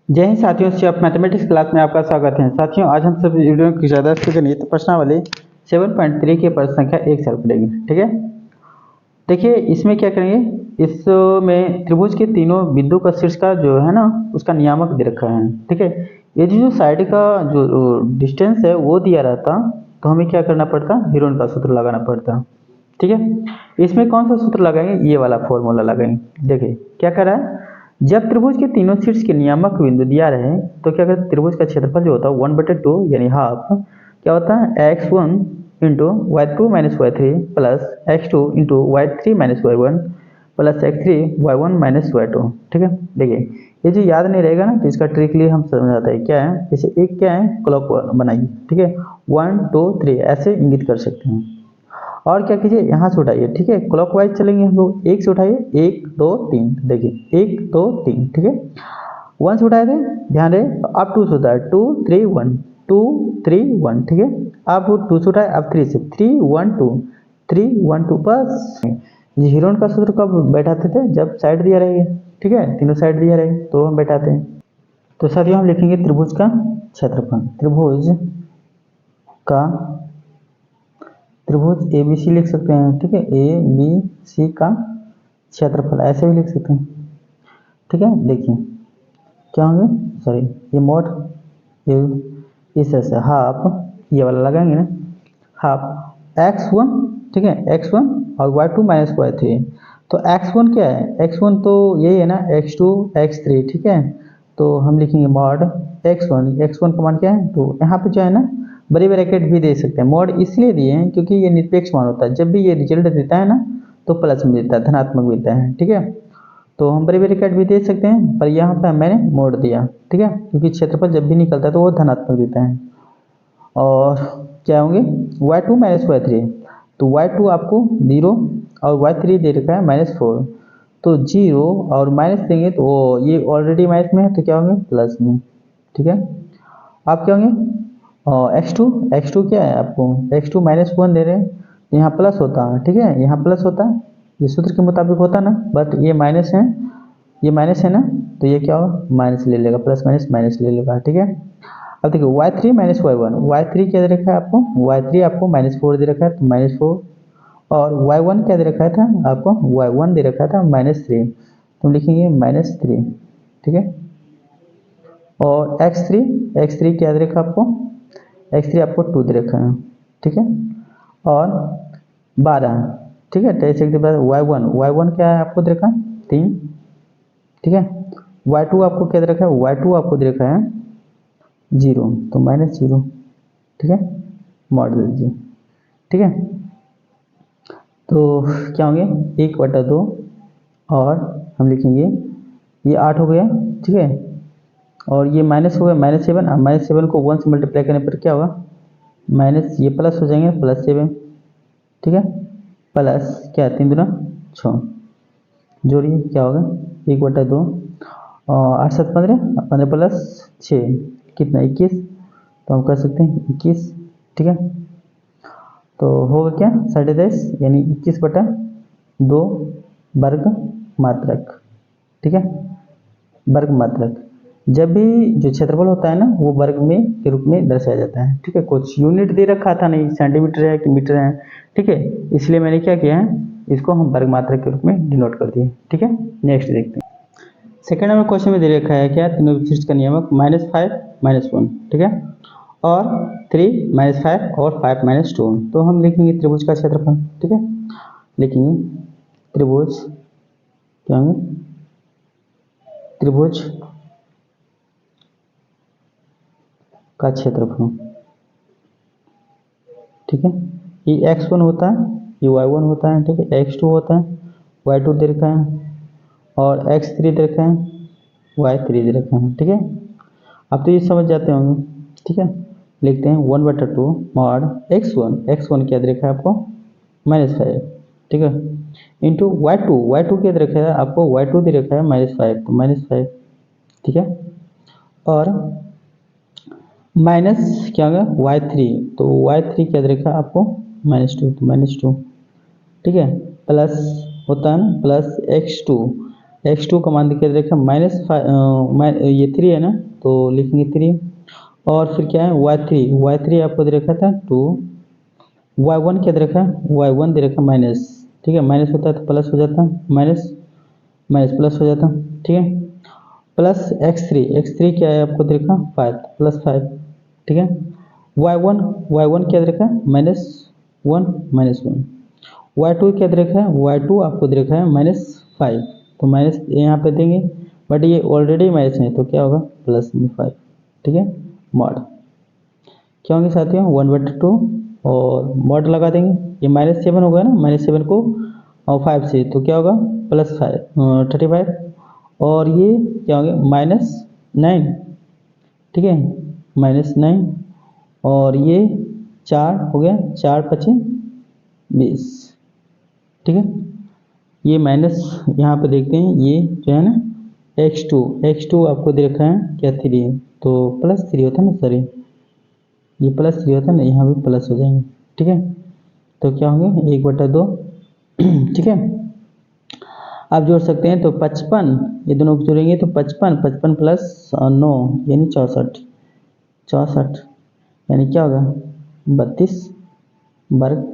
जय हिंद साथियों, Shiv mathematics class में आपका स्वागत है। साथियों, आज हम सब वीडियो की आदर्श गणित प्रश्नावली 7.3 के प्रश्न संख्या 1 सॉल्व करेंगे। ठीक है, देखिए इसमें क्या करेंगे, इसमें त्रिभुज के तीनों बिंदु का शीर्ष का जो है ना उसका नियामक दे रखा है। ठीक है, ये जो साइड का जो डिस्टेंस है वो दिया रहता तो हमें क्या करना पड़ता, हीरोन का सूत्र लगाना पड़ता। ठीक है, इसमें कौन सा सूत्र लगाएंगे, ये वाला फॉर्मूला लगाएंगे। देखिए क्या कर रहा है, जब त्रिभुज के तीनों शीर्ष के नियामक बिंदु दिया रहे तो क्या करते, त्रिभुज का क्षेत्रफल जो होता है 1/2 यानी हाफ क्या होता है, x1 into y2 minus y3 plus x2 into y3 minus y1 plus x3 y1 minus y2। ठीक है, देखिए ये जो याद नहीं रहेगा ना तो इसका ट्रिकली हम समझाते हैं। क्या है, जैसे एक क्या है क्लॉक बनाइए। ठीक है, 1 2 3 ऐसे इंगित कर सकते हैं। और क्या कीजिए, यहाँ से उठाइए। ठीक है, क्लॉकवाइज चलेंगे हम लोग, एक से उठाइए, 1 2 3। देखिए 1 2 3। ठीक है, 1 से उठाए थे, ध्यान रहे, अब 2 से उठाए, 2 3 1 2 3 1। ठीक है, अब 2 से उठाए, अब 3 से 3 1 2 3 1 2। बस ये हीरोन का सूत्र कब बैठाते थे, जब साइड दिया रहेगा। ठीक है, तीनों साइड दिया रहेगा तो हम बैठाते हैं। तो साथियों हम लिखेंगे त्रिभुज का क्षेत्रफल, त्रिभुज ए बी सी लिख सकते हैं। ठीक है, ए बी सी का क्षेत्रफल ऐसे भी लिख सकते हैं। ठीक है, देखिए क्या होंगे, सॉरी ये मोड, ये इस तरह से हाफ, ये वाला लगाएंगे ना, हाफ x1। ठीक है, x1 और y2 माइनस y3। तो x1 क्या है, x1 तो यही है ना, x2 x3। ठीक है, तो हम लिखेंगे मॉड x1 का मान क्या है, तो यहाँ पे जो है ना बड़ी ब्रैकेट भी दे सकते हैं। मॉड इसलिए दिए हैं क्योंकि ये निरपेक्ष मान होता है, जब भी ये रिजल्ट देता है ना तो प्लस में देता है, धनात्मक देता है। ठीक है, तो हम बड़ी ब्रैकेट भी दे सकते हैं, पर यहाँ पे मैंने मोड़ दिया। ठीक है, क्योंकि क्षेत्रफल जब भी निकलता है तो वो धनात्मक देता है। और क्या होंगे, y2 माइनस y3, तो y2 आपको 0 और y3 दे रखा है -4, तो 0 और माइनस देंगे तो वो ये ऑलरेडी माइनस में है तो क्या होंगे, प्लस में। ठीक है, आप क्या होंगे, x2 क्या है आपको, x2 -1 दे रहे हैं तो यहाँ प्लस होता है। ठीक है, यहाँ प्लस होता है, ये सूत्र के मुताबिक होता ना, बट ये माइनस है, ये माइनस है ना, तो ये क्या होगा, माइनस ले लेगा, प्लस माइनस माइनस ले लेगा। ठीक है, अब देखिए y3 माइनस y1, y3 क्या दे रखा है आपको, y3 आपको -4 दे रखा है तो -4, और y1 क्या दे रखा था आपको, y1 दे रखा था -3, तो लिखेंगे -3। ठीक है, और x3 क्या दे रखा आपको, x3 आपको 2 दे रखा है। ठीक है, और 12। ठीक है, तो ऐसे के बाद y1 क्या है आपको दे रखा है 3। ठीक है, y2 आपको क्या दे रखा है, y2 आपको दे रखा है 0, तो -0। ठीक है, मॉड दे दीजिए। ठीक है, तो क्या होंगे, 1/2, और हम लिखेंगे ये 8 हो गया। ठीक है, और ये माइनस हो गया -7, -7 को 1 से मल्टीप्लाई करने पर क्या होगा, माइनस, ये प्लस हो जाएंगे +7। ठीक है, प्लस क्या, 3 दूना 6, जोड़िए क्या होगा 1/2, और 8 7 15, 15 प्लस 6 कितना 21, तो हम कर सकते हैं 21। ठीक है, तो होगा क्या 10.5 यानी 21/2 वर्ग मात्रक। ठीक है, वर्ग मात्रक, जब भी जो क्षेत्रफल होता है ना वो वर्ग में के रूप में दर्शाया जाता है। ठीक है, कुछ यूनिट दे रखा था नहीं, सेंटीमीटर है कि मीटर है। ठीक है, इसलिए मैंने क्या किया है, इसको हम वर्ग मात्रक के रूप में डिनोट कर दिए। ठीक है, नेक्स्ट देखते हैं। सेकेंड नंबर क्वेश्चन में दे रखा है क्या, तीनों शीर्ष का नियामक -5 -1। ठीक है, और 3 -5 और 5 -2, तो हम लिखेंगे त्रिभुज का क्षेत्रफल। ठीक है, लिखेंगे त्रिभुज, क्या होंगे, त्रिभुज का क्षेत्रफल। ठीक है, ये x1 होता है, ये y1 होता है। ठीक है, x2 होता है, y2 दे रखा है, और x3 दे रखा है, y3 दे रखा है। ठीक है, आप तो ये समझ जाते होंगे। ठीक है, लिखते हैं 1/2 मॉड x1 क्या दे रखा है आपको, -5। ठीक है, इंटू y2 क्या दे रखा है आपको, y2 दे रखा है -5, तो -5। ठीक है, और माइनस क्या होगा y3, तो y3 क्या दे रखा है आपको -2, तो -2। ठीक है, प्लस होता है ना, प्लस x2, x2 का मान क्या दे रखा है -5, ये 3 है ना, तो लिखेंगे 3। और फिर क्या है y3 आपको दे रखा था 2, y1 क्या दे रखा है, y1 दे रखा माइनस, ठीक है, माइनस होता है तो प्लस हो जाता, माइनस माइनस प्लस हो जाता, ठीक है, प्लस x3 क्या है आपको दे रखा 5 प्लस 5, ठीक है, y1 क्या दे रखा है -1 -1, y2 क्या दे रखा है, y2 आपको दे रखा है -5, तो माइनस यहाँ पे देंगे, बट ये ऑलरेडी माइनस है तो क्या होगा प्लस में 5, ठीक है, मॉड क्या होंगे साथियों 1/2 और मॉड लगा देंगे, ये -7 होगा ना, -7 को और 5 से तो क्या होगा +35, और ये क्या होंगे -9, ठीक है, -9, और ये 4 हो गया, 4 × 5 = 20, ठीक है, ये माइनस यहाँ पे देखते हैं, ये जो है ना x2 आपको दे रखा है क्या 3, तो +3 होता है ना, सॉरी ये +3 होता है ना, यहाँ भी प्लस हो जाएंगे, ठीक है, तो क्या होंगे 1/2, ठीक है। आप जोड़ सकते हैं तो 55, ये दोनों को जोड़ेंगे तो 55 प्लस 9 यानी 64, यानी क्या होगा 32 वर्ग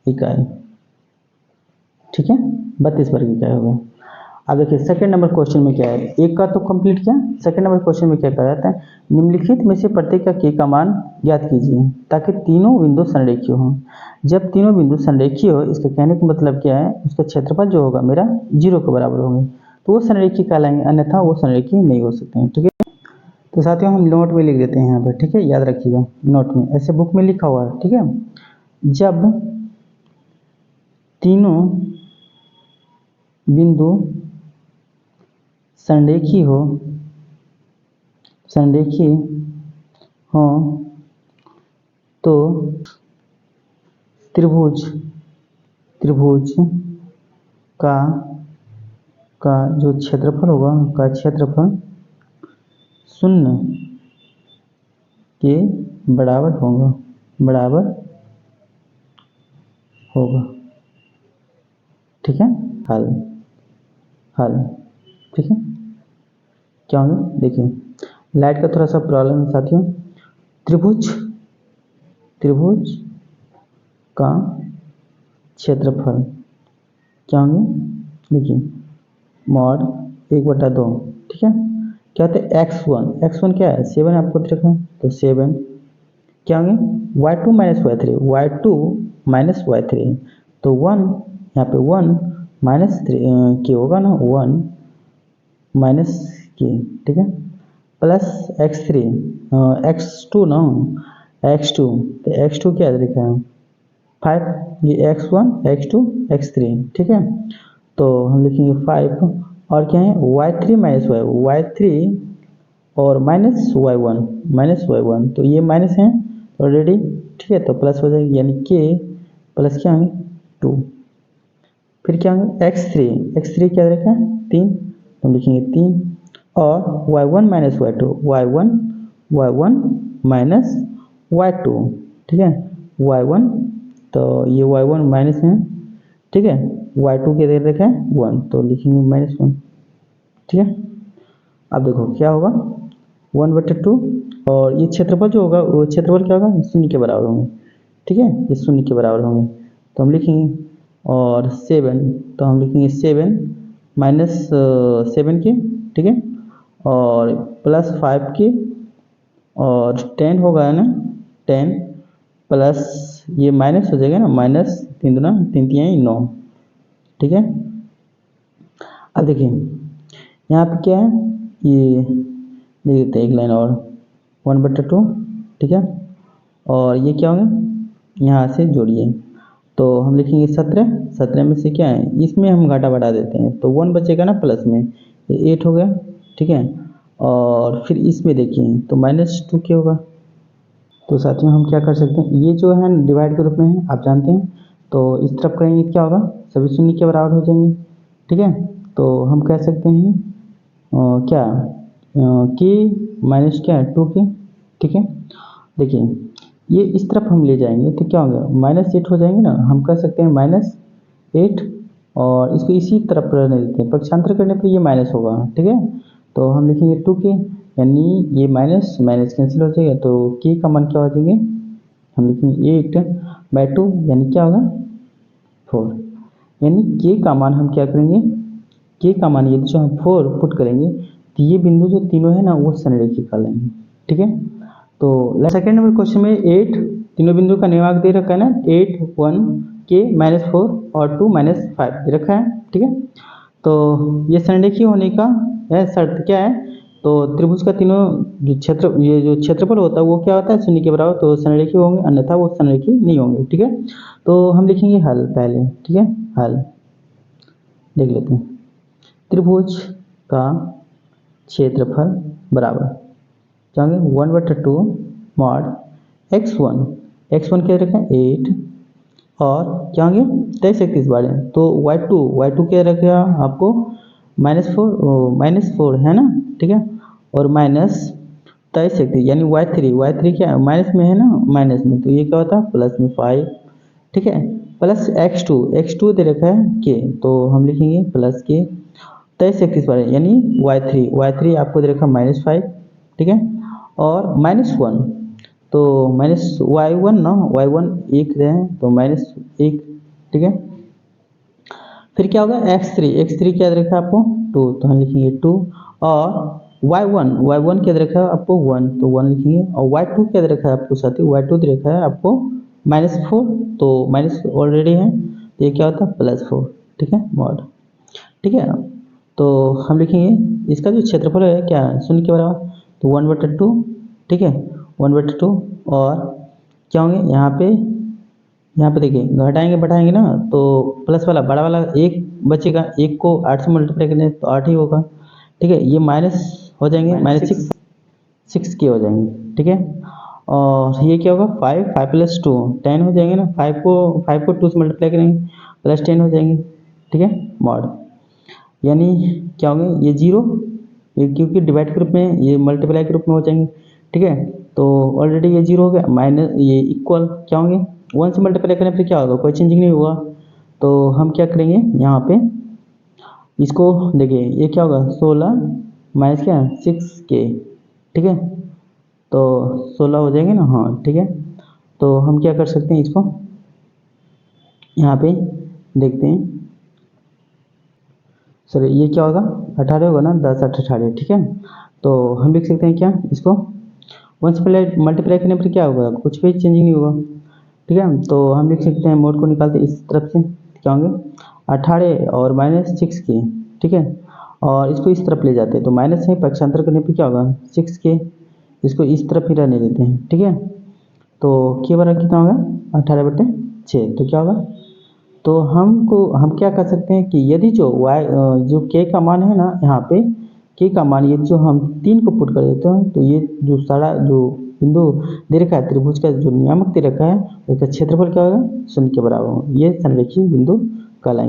इकाई, ठीक है, 32 वर्ग इकाई होगा। अब देखिए सेकंड नंबर क्वेश्चन में क्या है, एक का तो कंप्लीट किया, सेकंड नंबर क्वेश्चन में क्या कहा जाता है, निम्नलिखित में से प्रत्येक का k का मान ज्ञात कीजिए ताकि तीनों बिंदु संरेखीय हों। जब तीनों बिंदु संरेखीय हो, इसका कहने का मतलब क्या है, उसका क्षेत्रफल जो होगा मेरा 0 के बराबर होंगे तो वो संरेखीय कहलाएंगे, अन्यथा वो संरेखीय नहीं हो सकते हैं, ठीक है। तो साथियों हम नोट में लिख देते हैं यहाँ पर, ठीक है, याद रखिएगा नोट में, ऐसे बुक में लिखा हुआ है, ठीक है। जब तीनों बिंदु संरेखीय हो तो त्रिभुज का जो क्षेत्रफल होगा, का क्षेत्रफल 0 के बराबर होगा, ठीक है। हल ठीक है, क्या होगा देखिए, लाइट का थोड़ा सा प्रॉब्लम है साथियों। त्रिभुज का क्षेत्रफल क्या होंगे देखिए, मॉड 1/2, ठीक है, क्या होता है x1 क्या है 7 आपको रखा है, तो 7 क्या होंगे y2 - y3, तो 1 यहाँ पे 1 -3 के होगा ना, 1 -k, ठीक है, प्लस x3 x2 ना, x2 तो x2 क्या लिखा है 5, ये x1 x2 x3, ठीक है, तो हम लिखेंगे 5, और क्या है y3 और -y1, तो ये माइनस है ऑलरेडी, ठीक है, तो प्लस हो जाएगी, यानी k प्लस क्या होंगे 2, फिर क्या होंगे x3 क्या रखा है 3, तो हम लिखेंगे 3, और y1 माइनस y2, ठीक है, y1 तो ये y1 माइनस है, ठीक है, y2 के दे रखा है 1, तो लिखेंगे -1, ठीक है। अब देखो क्या होगा 1/2, और ये क्षेत्रफल जो होगा वो क्षेत्रफल क्या होगा 0 के बराबर होंगे, ठीक है, ये 0 के बराबर होंगे, तो हम लिखेंगे, और 7 तो हम लिखेंगे 7 -7 के, ठीक है, और +5 के, और 10 होगा ना, 10 प्लस ये माइनस हो जाएगा ना, -3 दूना 3 3 9, ठीक है। अब देखिए यहाँ पे क्या है, ये लिख देते हैं एक लाइन और 1/2, ठीक है, और ये क्या होगा यहाँ से जोड़िए, तो हम लिखेंगे 17 में से क्या है, इसमें हम घाटा बढ़ा देते हैं, तो 1 बचेगा ना प्लस में, ये 8 हो गया, ठीक है, और फिर इसमें देखिए तो -2 क्या होगा, तो साथियों हम क्या कर सकते हैं, ये जो है डिवाइड के रूप में है आप जानते हैं, तो इस तरफ करेंगे क्या होगा सभी 0 के बराबर हो जाएंगे, ठीक है, तो हम कह सकते हैं क्या k माइनस क्या है 2k, ठीक है। देखिए ये इस तरफ हम ले जाएंगे तो क्या होगा -8 हो जाएंगे ना, हम कह सकते हैं -8 और इसको इसी तरफ रहने देते हैं, पक्षांतर करने पर ये माइनस होगा, ठीक है। तो हम लिखेंगे 2k, यानी ये माइनस माइनस कैंसिल हो जाएगा, तो k का मान क्या हो जाएंगे, हम लिखेंगे 8/2, यानी क्या होगा 4, यानी k का मान हम क्या करेंगे, k का मान यदि जो हम 4 पुट करेंगे तो ये बिंदु जो तीनों है ना वो संरेखित कर लेंगे, ठीक है। तो सेकंड नंबर क्वेश्चन में 8 तीनों बिंदु का निर्वाहक दे रखा है ना, 8 1 k -4 और 2 -5 दे रखा है, ठीक है। तो ये संरेखीय होने का शर्त क्या है, तो त्रिभुज का तीनों ये जो क्षेत्रफल होता है वो क्या होता है, शून्य के बराबर, तो संरेखीय होंगे, अन्यथा वो संरेखीय नहीं होंगे, ठीक है। तो हम लिखेंगे हल पहले, ठीक है, हल देख लेते हैं। त्रिभुज का क्षेत्रफल बराबर क्या होंगे, 1/2 मॉड x1 क्या रखा है 8 और क्या होंगे 23 बार, तो y2 क्या रखेगा आपको -4 है ना, ठीक है, और -23 यानी y3 क्या माइनस में है ना, माइनस में, तो ये क्या होता है प्लस में 5, ठीक है, प्लस x2 दे रखा है k, तो हम लिखेंगे प्लस k 23 बार, यानी y3 आपको दे रखा -5, ठीक है, और -1, तो y1 ना, y1 1 रहे तो -1, ठीक है। फिर क्या होगा x3 क्या दे रखा है आपको 2, तो हम लिखेंगे 2, और y1 क्या दे रखा है आपको 1, तो 1 लिखेंगे, और y2 क्या दे रखा है आपको साथी, y2 दे रखा है आपको -4, तो माइनस ऑलरेडी है, तो ये क्या होता है +4, ठीक है, मॉड, ठीक है। तो हम लिखेंगे इसका जो क्षेत्रफल है क्या है, शून्य के बराबर, तो 1/2, ठीक है, 1/2, और क्या होंगे यहाँ पे देखिए घटाएंगे बढ़ाएंगे ना, तो प्लस वाला बड़ा वाला 1 बचेगा, 1 को 8 से मल्टीप्लाई करें तो 8 ही होगा, ठीक है, ये माइनस हो जाएंगे, -6 के हो जाएंगे, ठीक है, और ये क्या होगा 5 + 2 10 हो जाएंगे ना, 5 को 2 से मल्टीप्लाई करेंगे +10 हो जाएंगे, ठीक है, मॉड, यानी क्या होंगे ये 0, ये क्योंकि डिवाइड ग्रुप में, ये मल्टीप्लाई ग्रुप में हो जाएंगे, ठीक है, तो ऑलरेडी ये 0 हो गया, माइनस ये इक्वल क्या होंगे 1 से मल्टीप्लाई करने पर क्या होगा, कोई चेंजिंग नहीं होगा, तो हम क्या करेंगे यहाँ पे इसको देखिए, ये क्या होगा 16 माइनस क्या 6k, ठीक है, तो 16 हो जाएंगे ना, हाँ ठीक है। तो हम क्या कर सकते हैं, इसको यहाँ पे देखते हैं, सर ये क्या होगा 18 होगा ना, 10 8 18, ठीक है। तो हम लिख सकते हैं क्या इसको 1 से मल्टीप्लाई करने पर क्या होगा, कुछ भी चेंजिंग नहीं होगा, ठीक है। तो हम लिख सकते हैं मोड को निकालते इस तरफ से, क्या होंगे 18 और -6k, ठीक है, और इसको इस तरफ ले जाते हैं, तो माइनस से पक्षांतर करने पर क्या होगा 6k, इसको इस तरफ ही रहने देते हैं, ठीक है। तो k बराबर कितना होगा 18/6, तो क्या होगा, तो हम क्या कर सकते हैं कि यदि जो जो k का मान है ना, यहाँ पे k का मान यदि जो हम 3 को पुट कर देते हैं, तो ये जो सारा जो बिंदु दे रखा है त्रिभुज का जो नियामक दे रखा है उसका क्षेत्रफल क्या होगा 0 के बराबर होगा, ये संरेखीय बिंदु कहलाएंगे।